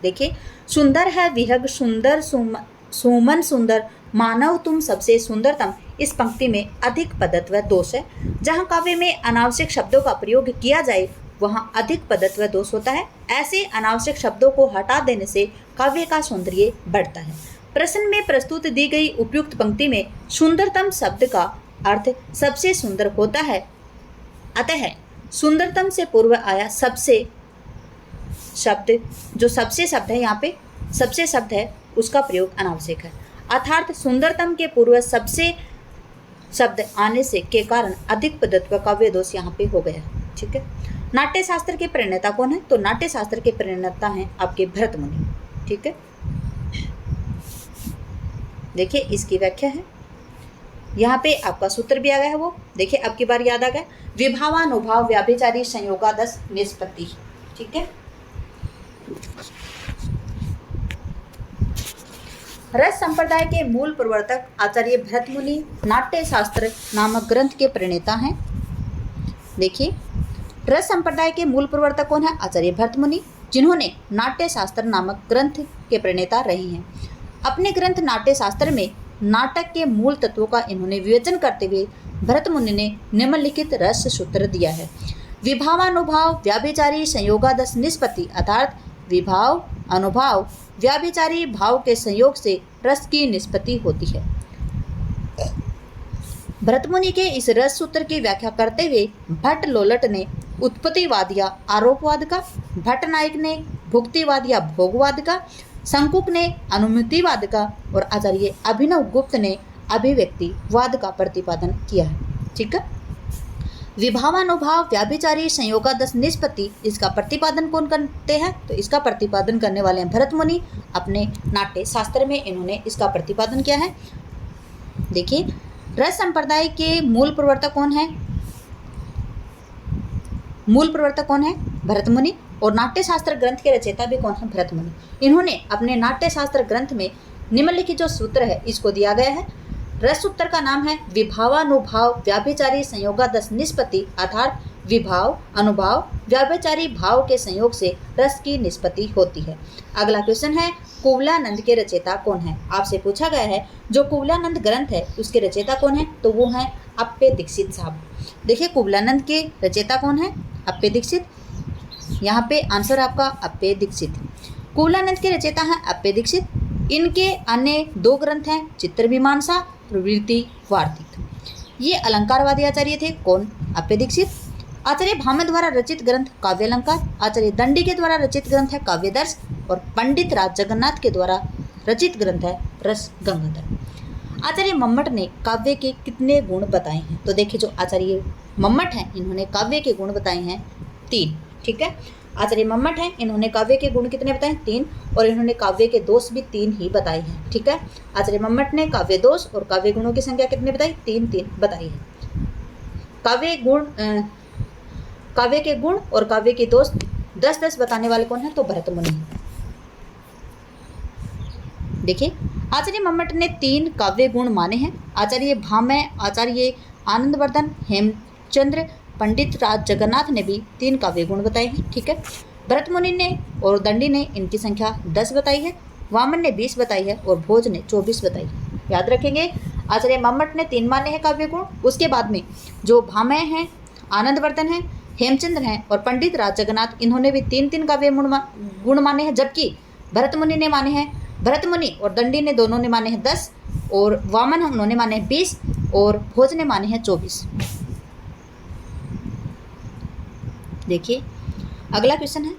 देखिए सुंदर है विहग सुंदर सुमन सुंदर मानव तुम सबसे सुंदरतम, इस पंक्ति में अधिक पदत्व दोष है। जहाँ काव्य में अनावश्यक शब्दों का प्रयोग किया जाए वहाँ अधिक पदत्व दोष होता है। ऐसे अनावश्यक शब्दों को हटा देने से काव्य का सौंदर्य बढ़ता है। प्रश्न में प्रस्तुत दी गई उपयुक्त पंक्ति में सुंदरतम शब्द का अर्थ सबसे सुंदर होता है, अतः सुंदरतम से पूर्व आया सबसे शब्द, जो सबसे शब्द है यहाँ पे सबसे शब्द है उसका प्रयोग अनावश्यक है। अर्थात सुंदरतम के पूर्व सबसे शब्द आने से के कारण अधिक पदत्व काव्य दोष यहाँ पे हो गया। ठीक है। नाट्य शास्त्र के प्रणेता कौन है? तो नाट्य शास्त्र के प्रणेता हैं आपके भरत मुनि। ठीक है। देखिए इसकी व्याख्या है, यहाँ पे आपका सूत्र भी आ गया है, वो देखिए अब की बार याद आ गया, विभावानुभाव व्याभिचारी संयोगादश निष्पत्ति। ठीक है। रस संप्रदाय के मूल प्रवर्तक आचार्य भरत मुनि नाट्य शास्त्र नामक ग्रंथ के प्रणेता हैं। देखिए रस संप्रदाय के मूल प्रवर्तक कौन है? आचार्य भरत मुनि, जिन्होंने नाट्य शास्त्र नामक ग्रंथ के प्रणेता रहे हैं। अपने ग्रंथ नाट्य शास्त्र में नाटक के मूल तत्वों का इन्होंने विवेचन करते हुए भरत मुनि ने निम्नलिखित रस सूत्र दिया है। विभावानुभाव व्याभिचारी संयोगादश निष्पत्ति, अर्थात विभाव अनुभाव व्याभिचारी भाव के संयोग से रस की निष्पत्ति होती है। भरत मुनि के इस रस सूत्र की व्याख्या करते हुए भट्ट लोलट ने उत्पत्तिवाद या आरोपवाद का, भट्ट नायक ने भुक्तिवाद या भोगवाद का, शंकुक ने अनुमितिवाद का और आचार्य अभिनव गुप्त ने अभिव्यक्तिवाद का प्रतिपादन किया है। ठीक है। विभावानुभाव व्याभिचारी संयोगादश निष्पत्ति, इसका प्रतिपादन कौन करते हैं? तो इसका प्रतिपादन करने वाले हैं भरत मुनि। अपने नाट्य शास्त्र में इन्होंने इसका प्रतिपादन किया है। देखिए रस संप्रदाय के मूल प्रवर्तक कौन है? मूल प्रवर्तक कौन है? भरत मुनि। और नाट्य शास्त्र ग्रंथ के रचयिता भी कौन है? भरत मुनि। इन्होंने अपने नाट्य शास्त्र ग्रंथ में निम्नलिखित जो सूत्र है इसको दिया गया है। रस सूत्र का नाम है विभावानुभाव व्याभिचारी संयोगादश निष्पत्ति, अर्थात विभाव अनुभाव व्याभिचारी भाव के संयोग से रस की निष्पत्ति होती है। अगला क्वेश्चन है कुवलानंद के रचयिता कौन है? आपसे पूछा गया है जो कुवलानंद ग्रंथ है उसके रचयिता कौन है? तो वो है अप्पे दीक्षित साहब। देखिए कुवलानंद के रचयिता कौन है? अप्पे दीक्षित। यहाँ पे आंसर आपका अप्पे दीक्षित। कुवलानंद के रचयिता हैं अप्पे दीक्षित। इनके अन्य दो ग्रंथ हैं चित्रमीमांसा, प्रवृत्ति वार्तिक। ये अलंकारवादी आचार्य थे। कौन? अप्पे दीक्षित। आचार्य भामह द्वारा रचित ग्रंथ काव्य अलंकार, आचार्य दंडी के द्वारा रचित ग्रंथ है काव्यदर्श और पंडित राज जगन्नाथ के द्वारा रचित ग्रंथ है रस गंगाधर। आचार्य मम्मट ने काव्य के कितने गुण बताए हैं? तो देखिए जो आचार्य मम्मट हैं इन्होंने काव्य के गुण बताए हैं 3। ठीक है। आचार्य मम्मट हैं, इन्होंने काव्य के गुण कितने बताए? 3। और इन्होंने काव्य के दोष भी 3 ही बताए हैं। ठीक है। आचार्य मम्मट ने काव्य दोष और काव्य गुणों की संख्या कितनी बताई? 3 बताई है। काव्य के गुण और काव्य के दोष 10 बताने वाले कौन है? तो भरत मुनि। देखिए आचार्य मम्मट ने 3 काव्य गुण माने हैं। आचार्य भामह, आचार्य आनंदवर्धन, हेमचंद्र, पंडित राज जगन्नाथ ने भी 3 काव्य गुण बताए हैं। ठीक है। भरत मुनि ने और दंडी ने इनकी संख्या 10 बताई है, वामन ने 20 बताई है और भोज ने 24 बताई है। याद रखेंगे आचार्य मम्मट ने 3 माने हैं काव्य गुण। उसके बाद में जो भामह हैं, आनंदवर्धन हैं, हेमचंद्र हैं और पंडित राज जगन्नाथ, इन्होंने भी 3 काव्य गुण माने हैं। जबकि भरत मुनि ने माने हैं, भरत मुनि और दंडी ने दोनों ने माने हैं 10 और वामन उन्होंने माने हैं 20 और भोज ने माने हैं 24। देखिए अगला क्वेश्चन है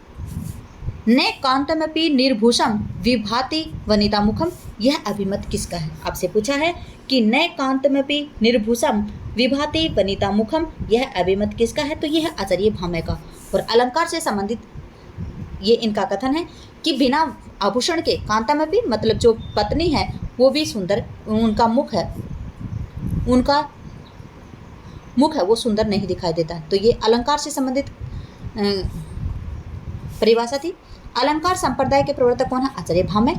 न कांतमपि निर्भूषम विभाति वनिता मुखम, यह अभिमत किसका है? आपसे पूछा है कि न कांतमपि निर्भूषम विभाति वनिता मुखम, यह अभिमत किसका है? तो यह है आचार्य भामह का। और अलंकार से संबंधित ये इनका कथन है कि बिना आभूषण के कांतमपि मतलब जो पत्नी है वो भी सुंदर, उनका मुख है, उनका मुख है वो सुंदर नहीं दिखाई देता। तो ये अलंकार से संबंधित परिभाषा थी। अलंकार संप्रदाय के प्रवर्तक कौन है? आचार्य भामह।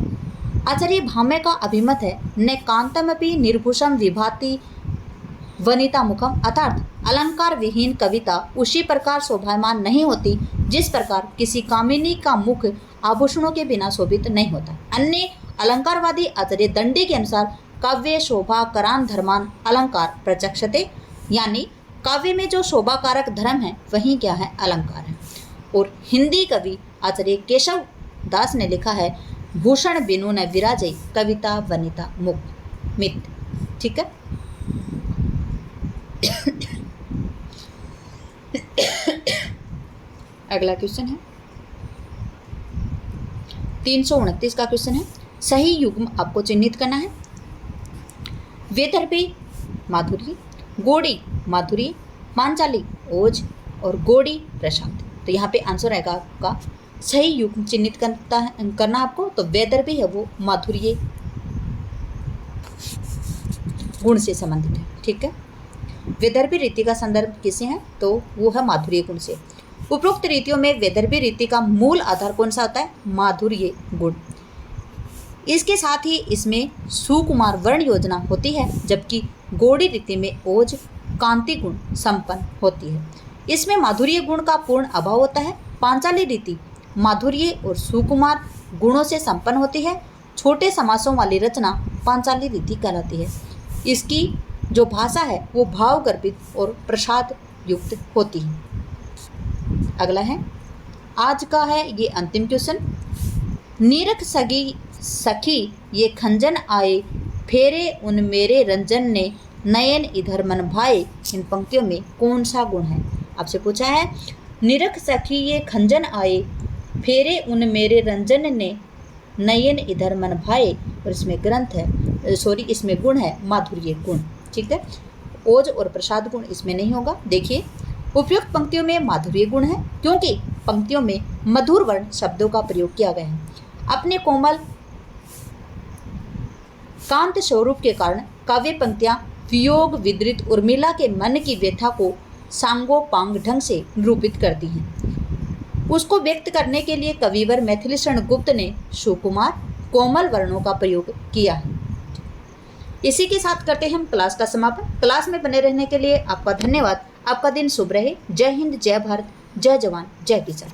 आचार्य भामह का अभिमत है न कांतमपि निर्भूषम विभाति वनिता मुखम, अर्थात अलंकार विहीन कविता उसी प्रकार शोभायमान नहीं होती जिस प्रकार किसी कामिनी का मुख आभूषणों के बिना शोभित नहीं होता। अन्य अलंकारवादी आचार्य दंडी के अनुसार काव्य शोभा करान धर्मान अलंकार प्रचक्षते, यानी काव्य में जो शोभाकारक धर्म है वही क्या है? अलंकार है। और हिंदी कवि आचार्य केशव दास ने लिखा है भूषण बिनु न विराजय कविता वनिता मुख मित। ठीक है। अगला क्वेश्चन है 329 का क्वेश्चन है, सही युग्म आपको चिन्हित करना है। वेदर्भी माधुरी, गोड़ी माधुरी, पांचाली ओज और गोड़ी प्रसाद। तो यहाँ पे आंसर आएगा आपका सही युग्म चिन्हित करना आपको। तो वेदर्भी है वो माधुर्य गुण से संबंधित है। ठीक है। वेदर्भी रीति का संदर्भ किसे है? तो वो है माधुर्य गुण से। उपरोक्त रीतियों में वेदर्भी रीति का मूल आधार कौन सा होता है? माधुर्य गुण। इसके साथ ही इसमें सुकुमार वर्ण योजना होती है, जबकि गौड़ी रीति में ओज कांति गुण संपन्न होती है। इसमें माधुर्य गुण का पूर्ण अभाव होता है। पांचाली रीति माधुर्य और सुकुमार गुणों से संपन्न होती है। छोटे समासों वाली रचना पांचाली रीति कहलाती है। इसकी जो भाषा है वो भावगर्भित और प्रसाद युक्त होती है। अगला है आज का है ये अंतिम क्वेश्चन। नीरख सखी ये खंजन आए, फेरे उन मेरे रंजन ने, नयन इधर मन भाए। इन पंक्तियों में कौन सा गुण है? आपसे पूछा है निरख सखी ये खंजन आए, फेरे उन मेरे रंजन ने, नयन इधर मन भाए। और इसमें ग्रंथ है इसमें गुण है माधुर्य गुण। ठीक है। ओज और प्रसाद गुण इसमें नहीं होगा। देखिए उपयुक्त पंक्तियों में माधुर्य गुण है क्योंकि पंक्तियों में मधुर वर्ण शब्दों का प्रयोग किया गया है। अपने कोमल कांत स्वरूप के कारण काव्य पंक्तियां वियोग विदृत उर्मिला के मन की व्यथा को सांगोपांग ढंग से निरूपित करती हैं। उसको व्यक्त करने के लिए कविवर मैथिलीशरण गुप्त ने सुकुमार कोमल वर्णों का प्रयोग किया है। इसी के साथ करते हैं हम क्लास का समापन। क्लास में बने रहने के लिए आपका धन्यवाद। आपका दिन शुभ रहे। जय हिंद, जय भारत, जय जवान, जय किसान।